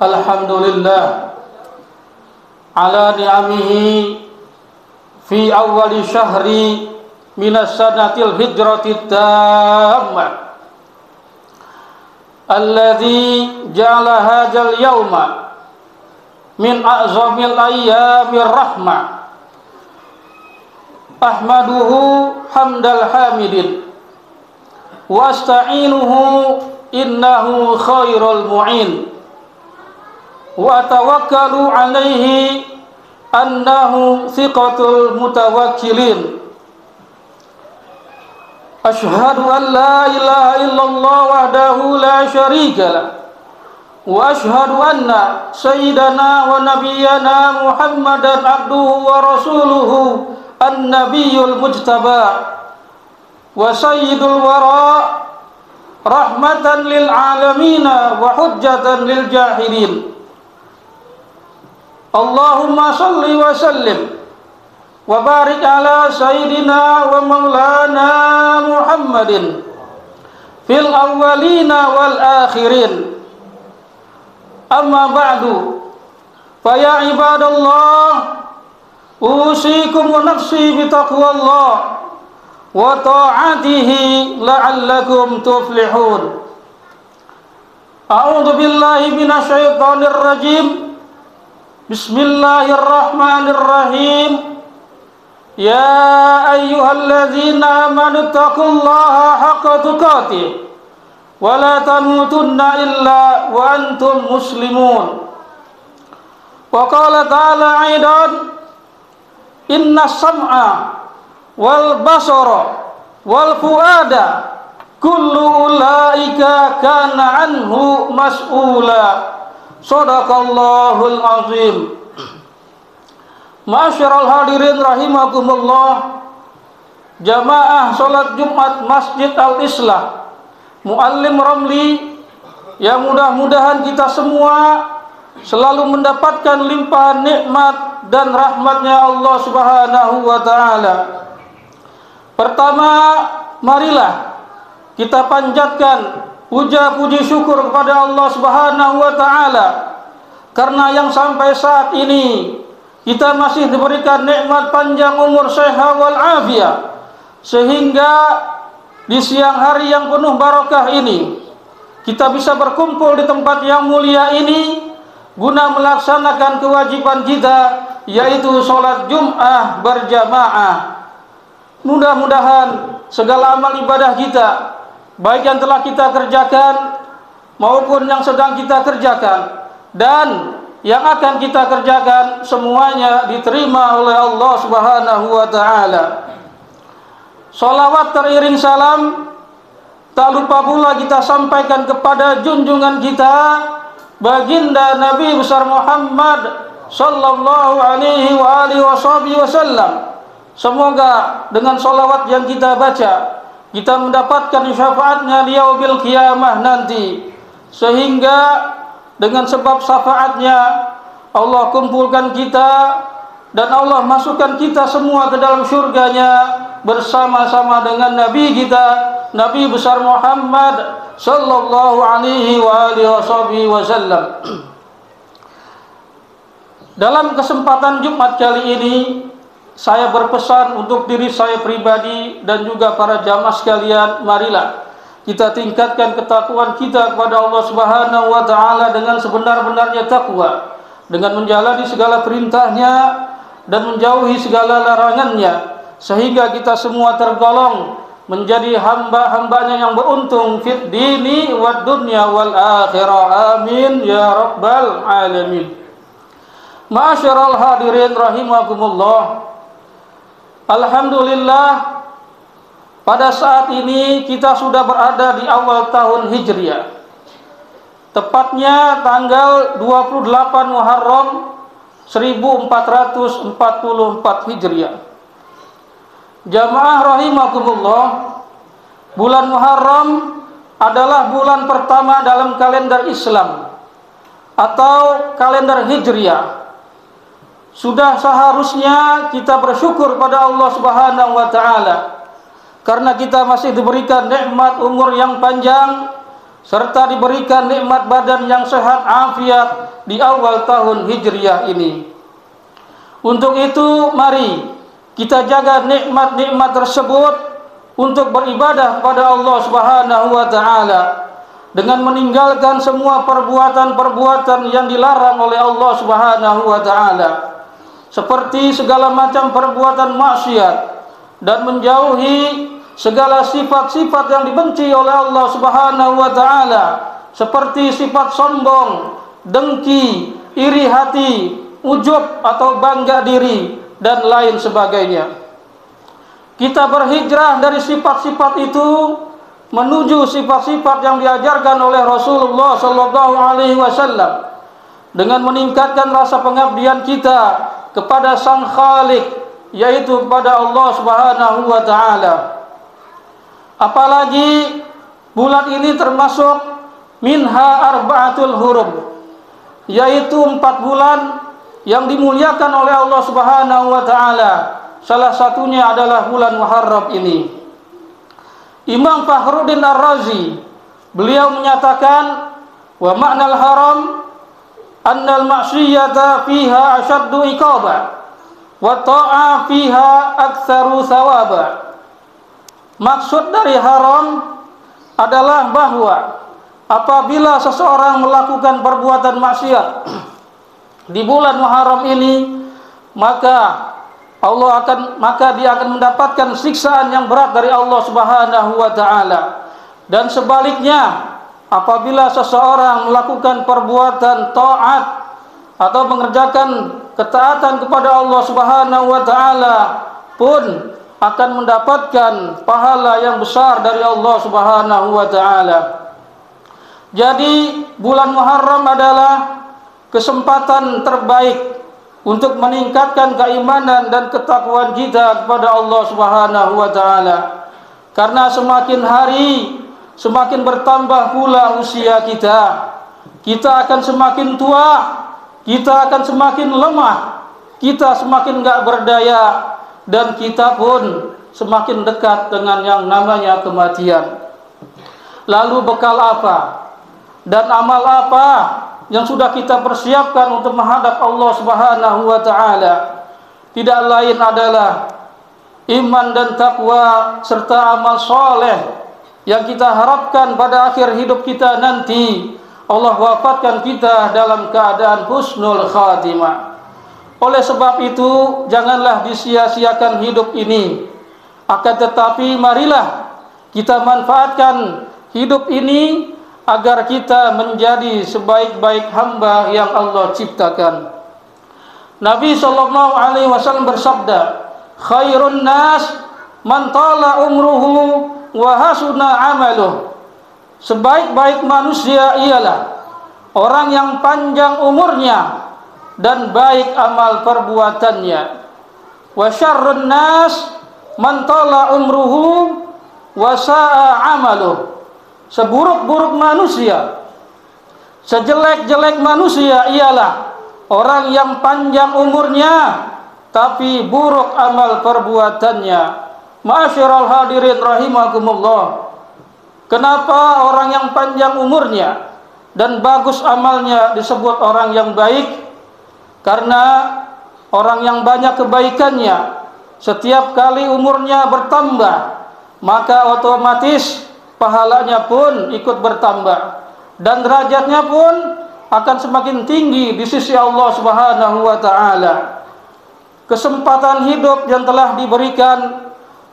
Alhamdulillah ala ni'amihi fi awwali syahri minas sanatil hijratit tammah alladzi ja'ala hadzal yawma min a'zamil ayyamir rahmah ahmaduhu hamdal hamidin wa asta'inuhu innahu khairul mu'in wa tawakkalu alaihi annahu thiqatul mutawakkilin. Ashhadu an la ilaha illallah wahdahu la syarika lah wa ashhadu anna sayyidana wa nabiyyana Muhammadan abduhu wa rasuluhu an-nabiyyul mujtaba wa sayyidul wara rahmatan lil alamin wa hujjatan lil jahilin. Allahumma salli wa sallim wa barik ala sayyidina wa maulana Muhammadin fil awwalina wal akhirin. Amma ba'du, fa ya ibadallah usikum wa nafsi bi taqwallah wa ta'atihi la'allakum tuflihun. A'udzu billahi minasyaitonir rajim. Bismillahirrahmanirrahim. Ya ayyuhalladzina amanu taqullaha haqqa tuqatih wa la tamutunna illa wa antum muslimun. Wa qala ta'ala aidan inna sam'a wal basara wal fuada kullu ulaika kana anhu mas'ula. Shadaqallahul azim. Ma'asyiral hadirin rahimakumullah, jamaah salat Jumat Masjid Al-Islah Muallim Ramli, yang mudah-mudahan kita semua selalu mendapatkan limpahan nikmat dan rahmatnya Allah Subhanahu wa ta'ala. Pertama, marilah kita panjatkan puja-puji syukur kepada Allah Subhanahu wa ta'ala, karena yang sampai saat ini kita masih diberikan nikmat panjang umur, sehat wal afiyah, sehingga di siang hari yang penuh barakah ini kita bisa berkumpul di tempat yang mulia ini guna melaksanakan kewajiban kita, yaitu sholat Jum'ah berjamaah. Mudah-mudahan segala amal ibadah kita, baik yang telah kita kerjakan maupun yang sedang kita kerjakan dan yang akan kita kerjakan, semuanya diterima oleh Allah Subhanahu wa ta'ala. Salawat teriring salam tak lupa pula kita sampaikan kepada junjungan kita, baginda Nabi besar Muhammad sallallahu alaihi wa alihi wasallam. Semoga dengan salawat yang kita baca kita mendapatkan syafaatnya di yaumil qiyamah nanti, sehingga dengan sebab syafaatnya Allah kumpulkan kita dan Allah masukkan kita semua ke dalam surganya bersama-sama dengan Nabi kita, Nabi besar Muhammad sallallahu alaihi wa alihi wasallam. Dalam kesempatan Jumat kali ini, saya berpesan untuk diri saya pribadi dan juga para jamaah sekalian, marilah kita tingkatkan ketakwaan kita kepada Allah Subhanahu wa ta'ala dengan sebenar-benarnya takwa, dengan menjalani segala perintahnya dan menjauhi segala larangannya, sehingga kita semua tergolong menjadi hamba-hambanya yang beruntung fid dini wad dunya wal akhirah. Amin ya rabbal alamin. Ma'asyiral hadirin rahimakumullah, alhamdulillah, pada saat ini kita sudah berada di awal tahun Hijriah, tepatnya tanggal 28 Muharram 1444 Hijriah. Jamaah rahimakumullah, bulan Muharram adalah bulan pertama dalam kalender Islam atau kalender Hijriah. Sudah seharusnya kita bersyukur pada Allah Subhanahu wa ta'ala, karena kita masih diberikan nikmat umur yang panjang serta diberikan nikmat badan yang sehat afiat di awal tahun Hijriah ini. Untuk itu mari kita jaga nikmat-nikmat tersebut untuk beribadah kepada Allah Subhanahu wa taala dengan meninggalkan semua perbuatan-perbuatan yang dilarang oleh Allah Subhanahu wa taala, seperti segala macam perbuatan maksiat, dan menjauhi segala sifat-sifat yang dibenci oleh Allah Subhanahu wa taala, seperti sifat sombong, dengki, iri hati, ujub atau bangga diri, dan lain sebagainya. Kita berhijrah dari sifat-sifat itu menuju sifat-sifat yang diajarkan oleh Rasulullah sallallahu alaihi wasallam dengan meningkatkan rasa pengabdian kita kepada Sang Khalik, yaitu kepada Allah Subhanahu wa taala. Apalagi bulan ini termasuk minha arba'atul hurum, yaitu 4 bulan yang dimuliakan oleh Allah Subhanahu wa taala. Salah satunya adalah bulan Muharram ini. Imam Fakhruddin Ar-Razi beliau menyatakan, wa ma'nal haram annal ma'siyata fiha ashaddu iqaba wa ta'a fiha aktsaru thawaba. Maksud dari haram adalah bahwa apabila seseorang melakukan perbuatan maksiat di bulan Muharram ini, maka dia akan mendapatkan siksaan yang berat dari Allah Subhanahu wa taala. Dan sebaliknya, apabila seseorang melakukan perbuatan taat atau mengerjakan ketaatan kepada Allah Subhanahu wa taala pun akan mendapatkan pahala yang besar dari Allah Subhanahu wa taala. Jadi bulan Muharram adalah kesempatan terbaik untuk meningkatkan keimanan dan ketakwaan kita kepada Allah Subhanahu wa taala. Karena semakin hari semakin bertambah pula usia kita. Kita akan semakin tua, kita akan semakin lemah, kita semakin enggak berdaya, dan kita pun semakin dekat dengan yang namanya kematian. Lalu bekal apa dan amal apa yang sudah kita persiapkan untuk menghadap Allah Subhanahu wa taala? Tidak lain adalah iman dan takwa serta amal soleh yang kita harapkan pada akhir hidup kita nanti Allah wafatkan kita dalam keadaan husnul khatimah. Oleh sebab itu, janganlah disia-siakan hidup ini. Akan tetapi marilah kita manfaatkan hidup ini agar kita menjadi sebaik-baik hamba yang Allah ciptakan. Nabi sallallahu alaihi wasallam bersabda, khairun nas man tala umruhu wa hasuna amaluh. Sebaik-baik manusia ialah orang yang panjang umurnya dan baik amal perbuatannya. Wa syarrun nas man tala umruhu wa sa'a amaluh. Seburuk-buruk manusia, sejelek-jelek manusia ialah orang yang panjang umurnya tapi buruk amal perbuatannya. Ma'asyiral hadirin rahimakumullah. Kenapa orang yang panjang umurnya dan bagus amalnya disebut orang yang baik? Karena orang yang banyak kebaikannya, setiap kali umurnya bertambah, maka otomatis pahalanya pun ikut bertambah dan derajatnya pun akan semakin tinggi di sisi Allah Subhanahu wa taala. Kesempatan hidup yang telah diberikan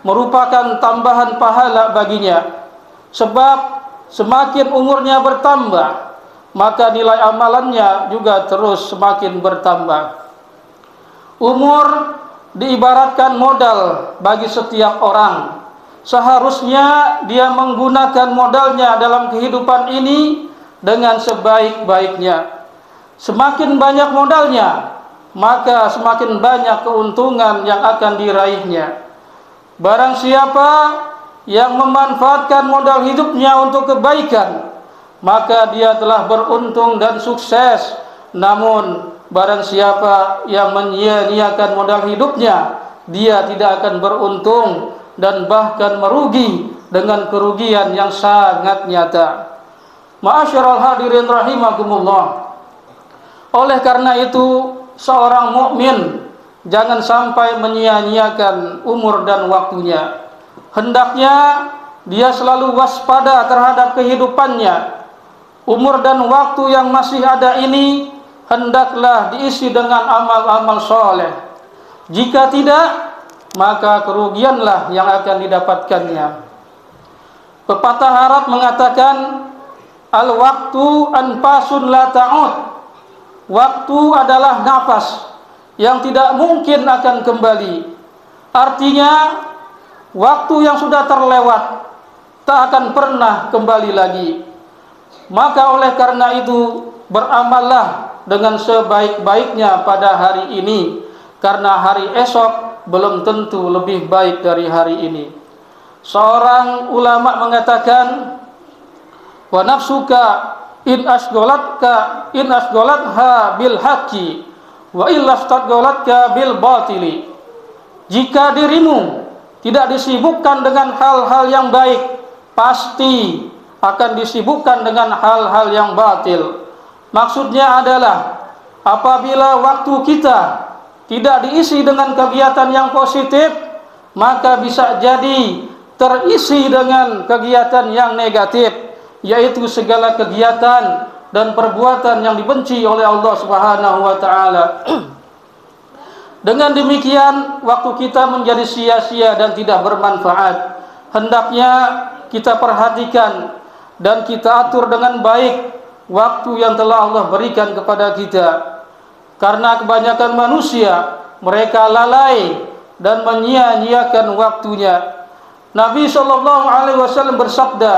merupakan tambahan pahala baginya. Sebab semakin umurnya bertambah, maka nilai amalannya juga terus semakin bertambah. Umur diibaratkan modal bagi setiap orang. Seharusnya dia menggunakan modalnya dalam kehidupan ini dengan sebaik-baiknya. Semakin banyak modalnya, maka semakin banyak keuntungan yang akan diraihnya. Barang siapa yang memanfaatkan modal hidupnya untuk kebaikan, maka dia telah beruntung dan sukses. Namun barang siapa yang menyia-nyiakan modal hidupnya, dia tidak akan beruntung dan bahkan merugi dengan kerugian yang sangat nyata. Ma'asyiral hadirin rahimakumullah. Oleh karena itu, seorang mukmin jangan sampai menyia-nyiakan umur dan waktunya. Hendaknya dia selalu waspada terhadap kehidupannya. Umur dan waktu yang masih ada ini hendaklah diisi dengan amal-amal soleh. Jika tidak, maka kerugianlah yang akan didapatkannya. Pepatah Arab mengatakan, al-waktu anfasun la ta'ud. Waktu adalah nafas yang tidak mungkin akan kembali. Artinya, waktu yang sudah terlewat tak akan pernah kembali lagi. Maka oleh karena itu, beramallah dengan sebaik-baiknya pada hari ini, karena hari esok belum tentu lebih baik dari hari ini. Seorang ulama mengatakan, wa nafsuka in asghalatha bil haqqi wa illa astadghalatka bil batili. Jika dirimu tidak disibukkan dengan hal-hal yang baik, pasti akan disibukkan dengan hal-hal yang batil. Maksudnya adalah apabila waktu kita tidak diisi dengan kegiatan yang positif, maka bisa jadi terisi dengan kegiatan yang negatif, yaitu segala kegiatan dan perbuatan yang dibenci oleh Allah Subhanahu wa taala. Dengan demikian, waktu kita menjadi sia-sia dan tidak bermanfaat. Hendaknya kita perhatikan dan kita atur dengan baik waktu yang telah Allah berikan kepada kita. Karena kebanyakan manusia, mereka lalai dan menyia-nyiakan waktunya. Nabi SAW bersabda,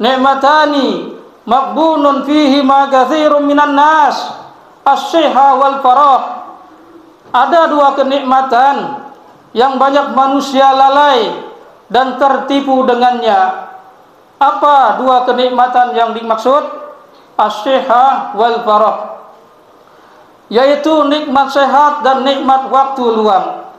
"Ni'matani maqbunun fihi ma katsirun minan nas, as-sihha wal farah." Ada dua kenikmatan yang banyak manusia lalai dan tertipu dengannya. Apa dua kenikmatan yang dimaksud? As-sihha wal farah, yaitu nikmat sehat dan nikmat waktu luang.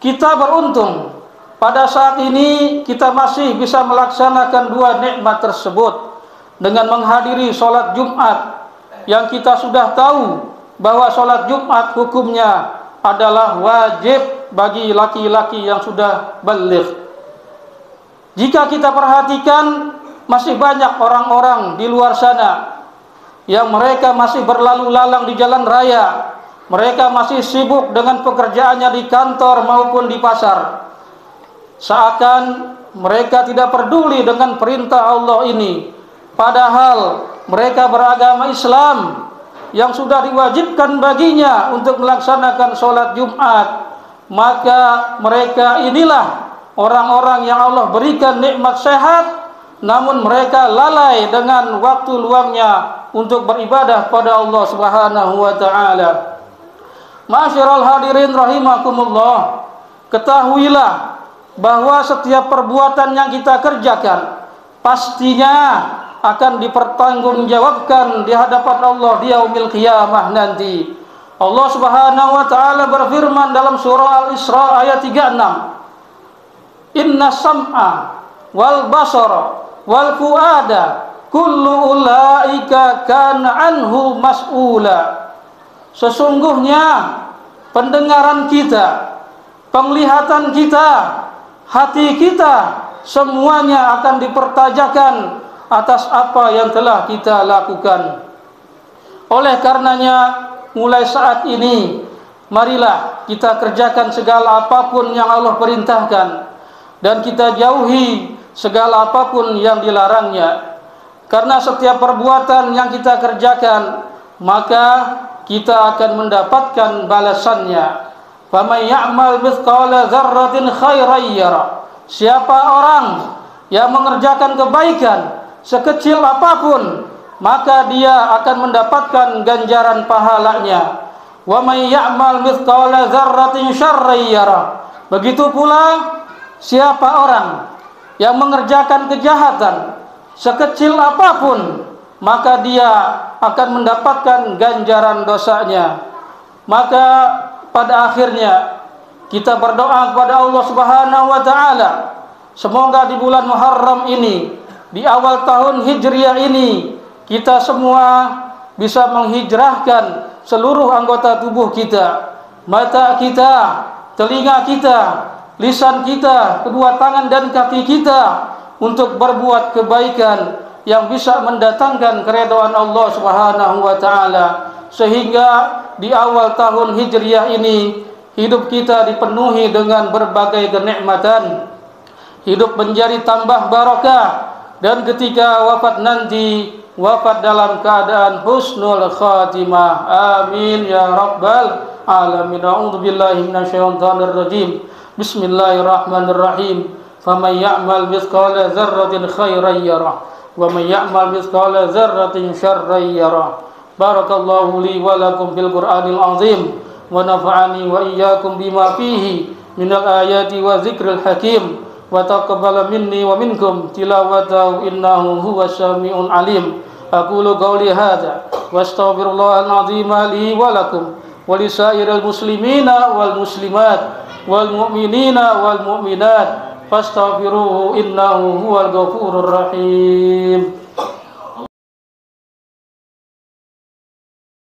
Kita beruntung pada saat ini kita masih bisa melaksanakan dua nikmat tersebut dengan menghadiri sholat Jumat, yang kita sudah tahu bahwa sholat Jumat hukumnya adalah wajib bagi laki-laki yang sudah baligh. Jika kita perhatikan, masih banyak orang-orang di luar sana yang mereka masih berlalu lalang di jalan raya. Mereka masih sibuk dengan pekerjaannya di kantor maupun di pasar. Seakan mereka tidak peduli dengan perintah Allah ini. Padahal mereka beragama Islam yang sudah diwajibkan baginya untuk melaksanakan sholat Jumat. Maka mereka inilah orang-orang yang Allah berikan nikmat sehat, namun mereka lalai dengan waktu luangnya untuk beribadah pada Allah Subhanahu wa taala. Ma'asyiral hadirin rahimakumullah, ketahuilah bahwa setiap perbuatan yang kita kerjakan pastinya akan dipertanggungjawabkan di hadapan Allah di yaumil qiyamah nanti. Allah Subhanahu wa taala berfirman dalam surah Al-Isra ayat 36, "Inna sam'a wal basara wal fuada kullu ulaika kana anhu mas'ula." Sesungguhnya pendengaran kita, penglihatan kita, hati kita, semuanya akan dipertajakan atas apa yang telah kita lakukan. Oleh karenanya, mulai saat ini, marilah kita kerjakan segala apapun yang Allah perintahkan, dan kita jauhi segala apapun yang dilarangnya. Karena setiap perbuatan yang kita kerjakan, maka kita akan mendapatkan balasannya. Faman ya'mal mithqala dzarratin khairan yara. Siapa orang yang mengerjakan kebaikan sekecil apapun, maka dia akan mendapatkan ganjaran pahalanya. Wa may ya'mal mithqala dzarratin syarran yara. Begitu pula siapa orang yang mengerjakan kejahatan sekecil apapun, maka dia akan mendapatkan ganjaran dosanya. Maka pada akhirnya kita berdoa kepada Allah Subhanahu wa taala, semoga di bulan Muharram ini, di awal tahun Hijriah ini, kita semua bisa menghijrahkan seluruh anggota tubuh kita, mata kita, telinga kita, lisan kita, kedua tangan dan kaki kita untuk berbuat kebaikan yang bisa mendatangkan keridhaan Allah Subhanahu wa taala, sehingga di awal tahun Hijriah ini hidup kita dipenuhi dengan berbagai kenikmatan, hidup menjadi tambah barakah, dan ketika wafat nanti wafat dalam keadaan husnul khatimah. Amin ya rabbal alamin. A'udzubillahi minasyaitonir rajim. Bismillahirrahmanirrahim. Faman ya'mal mithqala dzarratin khairan yarah wa man ya'mal mithqala dzarratin syarran yarah. Barakallahu li wa lakum fil Qur'anil azim wa nafa'ani wa iyyakum bima fihi minal ayati wa dzikril hakim wa taqabbala minni wa minkum tilawatahu innahu huwas samiul alim. Aqulu qawli hadza wa astaghfirullahal azim li wa lakum wa lisairil muslimina wal muslimat wal mu'minina wal mu'minat fastaghfiruhu innahu huwal ghafurur rahim.